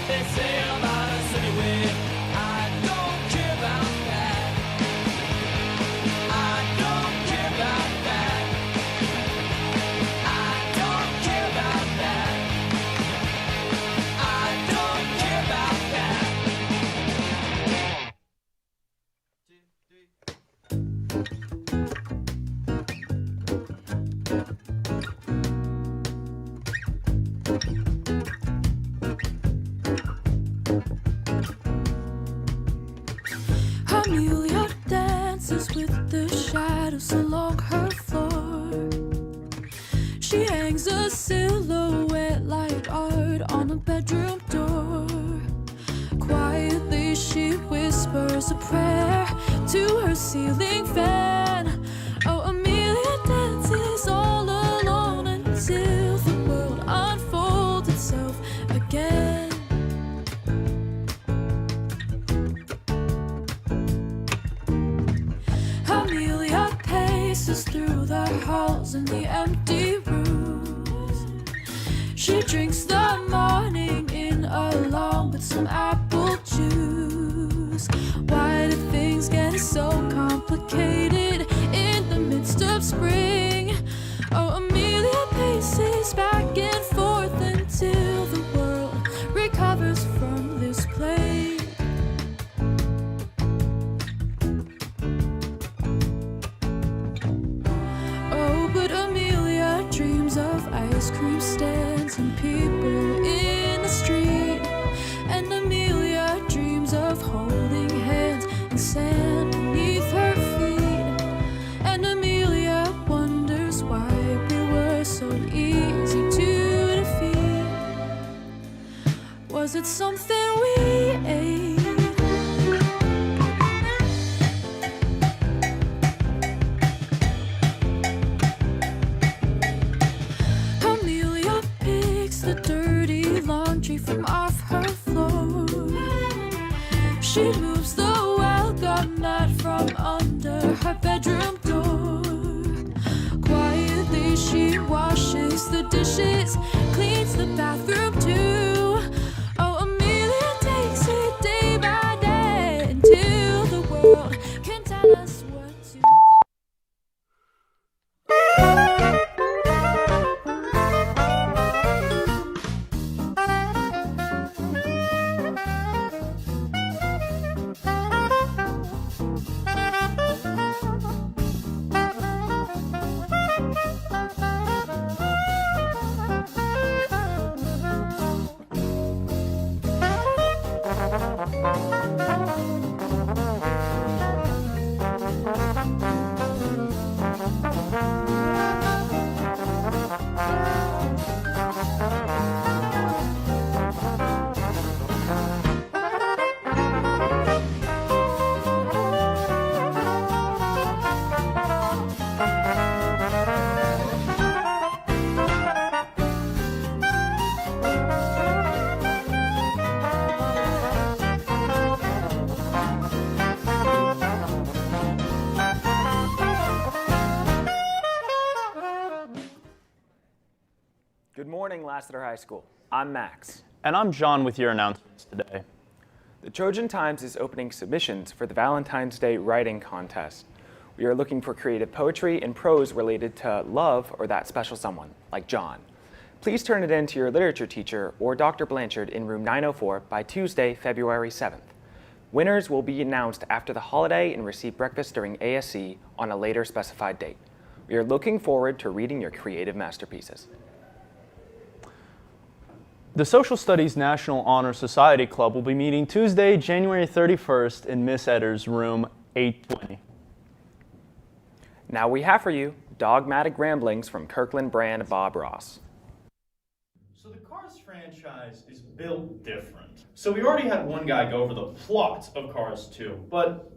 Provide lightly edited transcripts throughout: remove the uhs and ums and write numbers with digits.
They say about us anyway. I don't care about that. I don't care about that. I don't care about that. I don't care about that. 2, 3. Amelia dances with the shadows along her floor. She hangs a silhouette like art on a bedroom door. Quietly she whispers a prayer to her ceiling fan. Oh, Amelia dances all alone until the world unfolds itself again. Amelia paces through the halls and the empty rooms. She drinks the morning in along with some apple juice. Why do things get so complicated in the midst of spring? Oh, Amelia paces back and forth until the world recovers from this plague. Oh, but Amelia dreams of ice cream stands and people in the street. And Amelia dreams of holding hands and sand beneath her feet. And Amelia wonders why we were so easy to defeat. Was it something we ate? Amelia picks the dirty laundry from off her floor. She moves the welcome mat from under her bedroom door. Quietly she washes the dishes, cleans the bathroom too. Oh, Amelia takes it day by day until the world can tell us what to do. Good morning, Lassiter High School. I'm Max. And I'm John with your announcements today. The Trojan Times is opening submissions for the Valentine's Day writing contest. We are looking for creative poetry and prose related to love or that special someone, like John. Please turn it in to your literature teacher or Dr. Blanchard in room 904 by Tuesday, February 7th. Winners will be announced after the holiday and receive breakfast during ASC on a later specified date. We are looking forward to reading your creative masterpieces. The Social Studies National Honor Society Club will be meeting Tuesday, January 31st in Miss Etter's room 820. Now we have for you Dogmatic Ramblings from Kirkland Brand Bob Ross. So the Cars franchise is built different. So we already had one guy go over the plot of Cars 2, but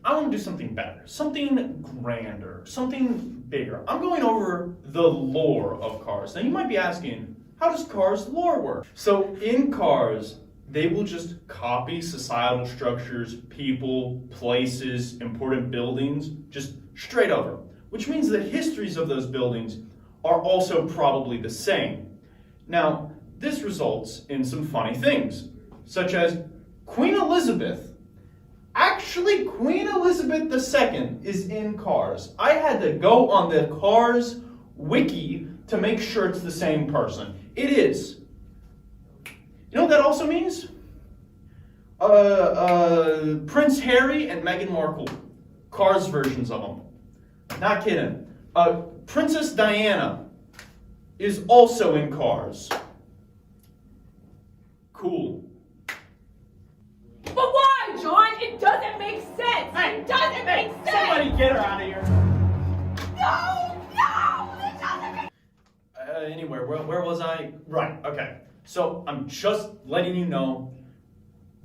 I want to do something better, something grander, something bigger. I'm going over the lore of Cars. Now you might be asking, how does Cars lore work? So in Cars, they will just copy societal structures, people, places, important buildings, just straight over, which means the histories of those buildings are also probably the same. Now, this results in some funny things, such as Queen Elizabeth. Actually, Queen Elizabeth II is in Cars. I had to go on the Cars wiki to make sure it's the same person. It is. You know what that also means? Prince Harry and Meghan Markle. Cars versions of them. Not kidding. Princess Diana is also in Cars. Cool. But why, John? It doesn't make sense. It doesn't make sense. Somebody get her out of here. No, it doesn't make Anyway, where was I? Right, okay. So I'm just letting you know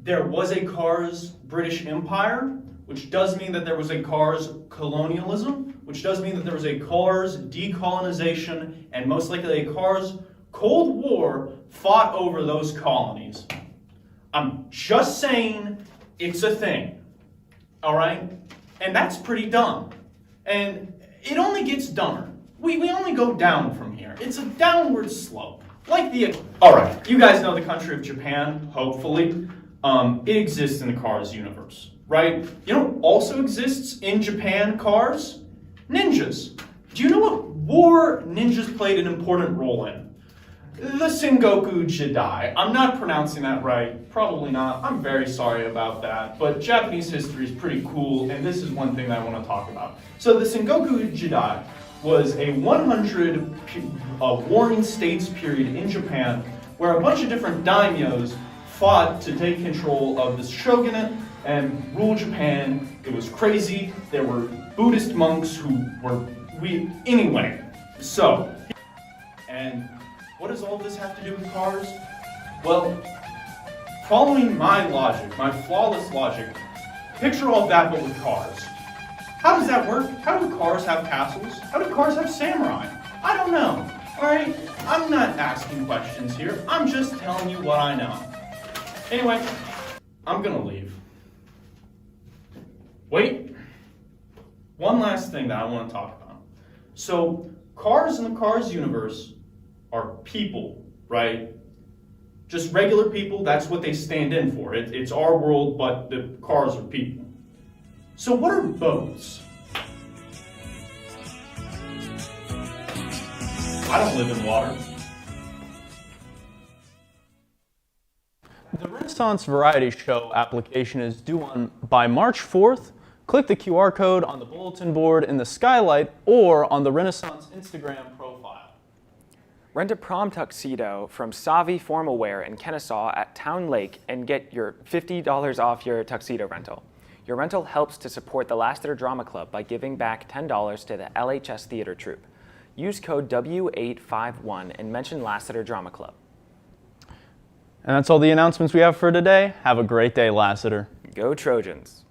there was a Cars British Empire, which does mean that there was a Cars colonialism, which does mean that there was a Cars decolonization, and most likely a Cars Cold War fought over those colonies. I'm just saying it's a thing, all right? And that's pretty dumb. And it only gets dumber. We only go down from here. It's a downward slope. Like the... All right, you guys know the country of Japan, hopefully. It exists in the Cars universe, right? You know what also exists in Japan Cars? Ninjas. Do you know what war ninjas played an important role in? The Sengoku Jidai. I'm not pronouncing that right. Probably not. I'm very sorry about that. But Japanese history is pretty cool, and this is one thing that I want to talk about. So the Sengoku Jidai was a 100 warring states period in Japan where a bunch of different daimyos fought to take control of the shogunate and rule Japan. It was crazy. There were Buddhist monks who were... Anyway, so... And... what does all this have to do with Cars? Well, following my logic, my flawless logic, picture all that but with Cars. How does that work? How do Cars have castles? How do Cars have samurai? I don't know, alright? I'm not asking questions here. I'm just telling you what I know. Anyway, I'm gonna leave. Wait, one last thing that I want to talk about. So, Cars in the Cars universe are people, right? Just regular people, that's what they stand in for. It's our world, but the cars are people. So what are boats? I don't live in water. The Renaissance Variety Show application is due by March 4th. Click the QR code on the bulletin board in the skylight or on the Renaissance Instagram profile. Rent a prom tuxedo from Savi Formal Wear in Kennesaw at Town Lake and get your $50 off your tuxedo rental. Your rental helps to support the Lassiter Drama Club by giving back $10 to the LHS Theater Troupe. Use code W851 and mention Lassiter Drama Club. And that's all the announcements we have for today. Have a great day, Lassiter. Go Trojans.